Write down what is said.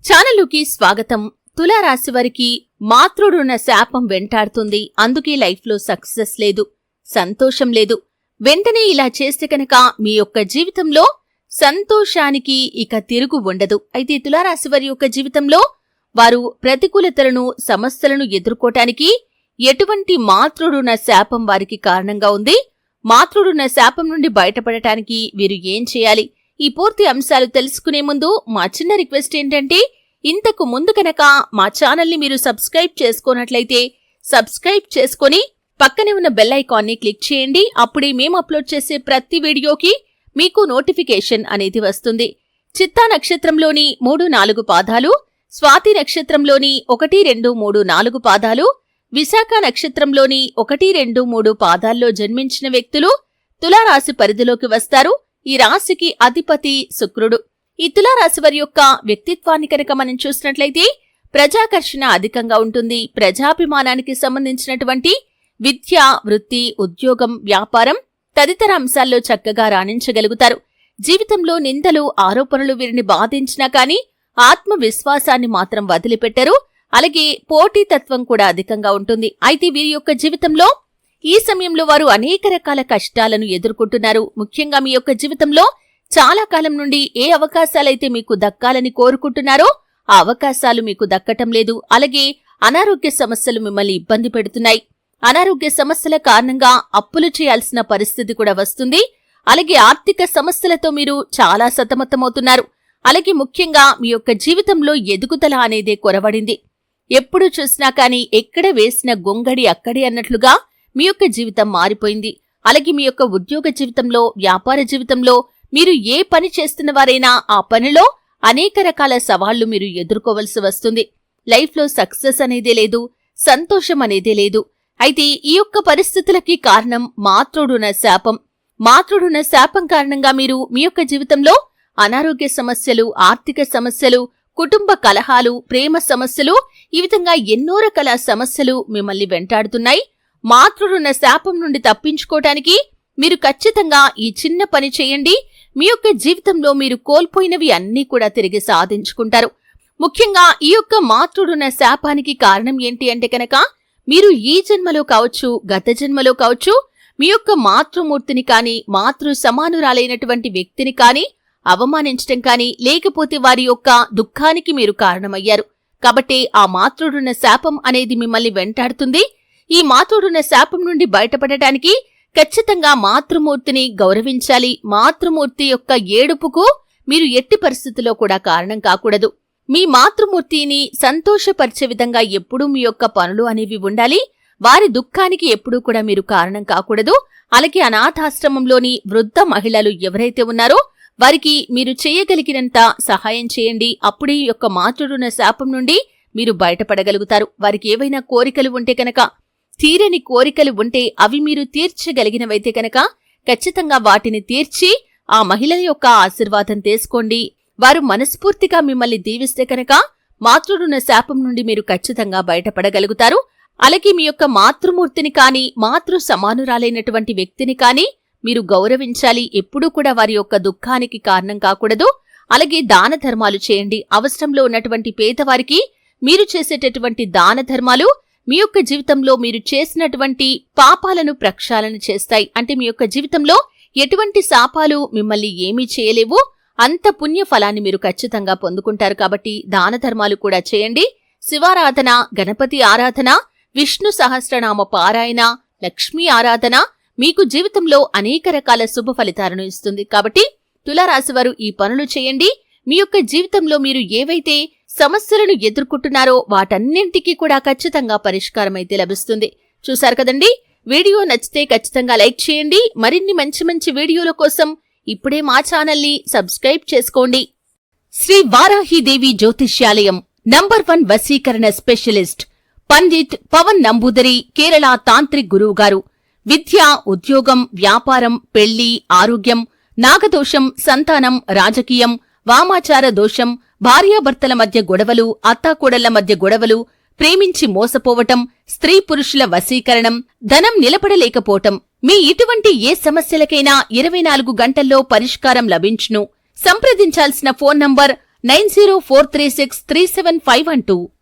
ఛానలుకి స్వాగతం. తులారాశి వారికి మాతృడున్న శాపం వెంటాడుతుంది. అందుకే లైఫ్ లో సక్సెస్ లేదు, సంతోషం లేదు. వెంటనే ఇలా చేస్తే కనుక మీ యొక్క జీవితంలో సంతోషానికి ఇక తిరుగు ఉండదు. అయితే తులారాశి వారి యొక్క జీవితంలో వారు ప్రతికూలతలను, సమస్యలను ఎదుర్కోటానికి ఎటువంటి మాతృడున్న శాపం వారికి కారణంగా ఉంది? మాతృడున్న శాపం నుండి బయటపడటానికి వీరు ఏం చేయాలి? ఈ పూర్తి అంశాలు తెలుసుకునే ముందు మా చిన్న రిక్వెస్ట్ ఏంటంటే, ఇంతకు ముందు కనుక మా ఛానల్ని మీరు సబ్స్క్రైబ్ చేసుకోనట్లయితే సబ్స్క్రైబ్ చేసుకొని పక్కనే ఉన్న బెల్ ఐకాన్ని క్లిక్ చేయండి. అప్పుడే మేము అప్లోడ్ చేసే ప్రతి వీడియోకి మీకు నోటిఫికేషన్ అనేది వస్తుంది. చిత్తా నక్షత్రంలోని 3-4 పాదాలు, స్వాతి నక్షత్రంలోని 1-2-3-4 పాదాలు, విశాఖ నక్షత్రంలోని 1-2-3 పాదాల్లో జన్మించిన వ్యక్తులు తులారాశి పరిధిలోకి వస్తారు. ఈ రాశికి అధిపతి శుక్రుడు. ఈ తులారాశి వారి యొక్క వ్యక్తిత్వాన్ని కనుక మనం చూసినట్లయితే ప్రజాకర్షణ అధికంగా ఉంటుంది. ప్రజాభిమానానికి సంబంధించినటువంటి విద్య, వృత్తి, ఉద్యోగం, వ్యాపారం తదితర అంశాల్లో చక్కగా రాణించగలుగుతారు. జీవితంలో నిందలు, ఆరోపణలు వీరిని బాధించినా కానీ ఆత్మవిశ్వాసాన్ని మాత్రం వదిలిపెట్టరు. అలాగే పోటీతత్వం కూడా అధికంగా ఉంటుంది. అయితే వీరి యొక్క జీవితంలో ఈ సమయంలో వారు అనేక రకాల కష్టాలను ఎదుర్కొంటున్నారు. ముఖ్యంగా మీ యొక్క జీవితంలో చాలా కాలం నుండి ఏ అవకాశాలైతే మీకు దక్కాలని కోరుకుంటున్నారో ఆ అవకాశాలు మీకు దక్కటం లేదు. అలాగే అనారోగ్య సమస్యలు మిమ్మల్ని ఇబ్బంది పెడుతున్నాయి. అనారోగ్య సమస్యల కారణంగా అప్పులు చేయాల్సిన పరిస్థితి కూడా వస్తుంది. అలాగే ఆర్థిక సమస్యలతో మీరు చాలా సతమతమవుతున్నారు. అలాగే ముఖ్యంగా మీ యొక్క జీవితంలో ఎదుగుదల అనేదే కొరవడింది. ఎప్పుడు చూసినా కానీ ఎక్కడ వేసిన గొంగడి అక్కడే అన్నట్లుగా మీ యొక్క జీవితం మారిపోయింది. అలాగే మీ యొక్క ఉద్యోగ జీవితంలో, వ్యాపార జీవితంలో మీరు ఏ పని చేస్తున్న వారైనా ఆ పనిలో అనేక రకాల సవాళ్లు మీరు ఎదుర్కోవలసి వస్తుంది. లైఫ్ లో సక్సెస్ అనేదే లేదు, సంతోషం అనేదే లేదు. అయితే ఈ యొక్క పరిస్థితులకి కారణం మాతృడున్న శాపం. మాతృడున్న శాపం కారణంగా మీరు మీ యొక్క జీవితంలో అనారోగ్య సమస్యలు, ఆర్థిక సమస్యలు, కుటుంబ కలహాలు, ప్రేమ సమస్యలు, ఈ విధంగా ఎన్నో రకాల సమస్యలు మిమ్మల్ని వెంటాడుతున్నాయి. మాతృడున్న శాపం నుండి తప్పించుకోవటానికి మీరు ఖచ్చితంగా ఈ చిన్న పని చేయండి. మీ యొక్క జీవితంలో మీరు కోల్పోయినవి అన్నీ కూడా తిరిగి సాధించుకుంటారు. ముఖ్యంగా ఈ యొక్క మాతృడున్న శాపానికి కారణం ఏంటి అంటే కనుక, మీరు ఈ జన్మలో కావచ్చు, గత జన్మలో కావచ్చు, మీ యొక్క మాతృమూర్తిని కాని, మాతృ సమానురాలైనటువంటి వ్యక్తిని కాని అవమానించటం కాని, లేకపోతే వారి యొక్క దుఃఖానికి మీరు కారణమయ్యారు. కాబట్టి ఆ మాతృడున్న శాపం అనేది మిమ్మల్ని వెంటాడుతుంది. ఈ మాతృడున్న శాపం నుండి బయటపడటానికి ఖచ్చితంగా మాతృమూర్తిని గౌరవించాలి. మాతృమూర్తి యొక్క ఏడుపుకు మీరు ఎట్టి పరిస్థితుల్లో కూడా కారణం కాకూడదు. మీ మాతృమూర్తిని సంతోషపరిచే విధంగా ఎప్పుడూ మీ యొక్క పనులు అనేవి ఉండాలి. వారి దుఃఖానికి ఎప్పుడూ కూడా మీరు కారణం కాకూడదు. అలాగే అనాథాశ్రమంలోని వృద్ధ మహిళలు ఎవరైతే ఉన్నారో వారికి మీరు చేయగలిగినంత సహాయం చేయండి. అప్పుడే ఈ యొక్క మాతృడున్న శాపం నుండి మీరు బయటపడగలుగుతారు. వారికి ఏవైనా కోరికలు ఉంటే కనుక, తీరని కోరికలు ఉంటే అవి మీరు తీర్చగలిగినవైతే కనుక ఖచ్చితంగా వాటిని తీర్చి ఆ మహిళల యొక్క ఆశీర్వాదం తీసుకోండి. వారు మనస్ఫూర్తిగా మిమ్మల్ని దీవిస్తే కనుక మాతృడున్న శాపం నుండి మీరు ఖచ్చితంగా బయటపడగలుగుతారు. అలాగే మీ యొక్క మాతృమూర్తిని కాని, మాతృ సమానురాలైనటువంటి వ్యక్తిని కాని మీరు గౌరవించాలి. ఎప్పుడూ కూడా వారి యొక్క దుఃఖానికి కారణం కాకూడదు. అలాగే దాన ధర్మాలు చేయండి. అవసరంలో ఉన్నటువంటి పేదవారికి మీరు చేసేటటువంటి దాన ధర్మాలు మీ యొక్క జీవితంలో మీరు చేసినటువంటి పాపాలను ప్రక్షాళన చేస్తాయి. అంటే మీ యొక్క జీవితంలో ఎటువంటి శాపాలు మిమ్మల్ని ఏమీ చేయలేవు. అంత పుణ్య ఫలాన్ని మీరు ఖచ్చితంగా పొందుకుంటారు. కాబట్టి దాన ధర్మాలు కూడా చేయండి. శివారాధన, గణపతి ఆరాధన, విష్ణు సహస్రనామ పారాయణ, లక్ష్మీ ఆరాధన మీకు జీవితంలో అనేక రకాల శుభ ఫలితాలను ఇస్తుంది. కాబట్టి తులారాశివారు ఈ పనులు చేయండి. మీ యొక్క జీవితంలో మీరు ఏవైతే సమస్యలను ఎదుర్కొంటున్నారో వాటన్నింటికీ కూడా ఖచ్చితంగా పరిష్కారం అయితే లభిస్తుంది. చూశారు కదండి. వీడియో నచ్చితే ఖచ్చితంగా లైక్ చేయండి. మరిన్ని మంచి మంచి వీడియోల కోసం ఇప్పుడే మా ఛానల్ని సబ్స్క్రైబ్ చేసుకోండి. శ్రీ వారాహిదేవి జ్యోతిష్యాలయం నంబర్ 1 వశీకరణ స్పెషలిస్ట్ పండిట్ పవన్ నంబూదరి, కేరళ తాంత్రిక్ గురువు గారు. విద్య, ఉద్యోగం, వ్యాపారం, పెళ్లి, ఆరోగ్యం, నాగదోషం, సంతానం, రాజకీయం, వామాచార దోషం, భార్యాభర్తల మధ్య గొడవలు, అత్తాకోడళ్ల మధ్య గొడవలు, ప్రేమించి మోసపోవటం, స్త్రీ పురుషుల వశీకరణం, ధనం నిలబడలేకపోవటం, మీ ఇటువంటి ఏ సమస్యలకైనా 24 గంటల్లో పరిష్కారం లభించును. సంప్రదించాల్సిన ఫోన్ నంబర్ 9043637512.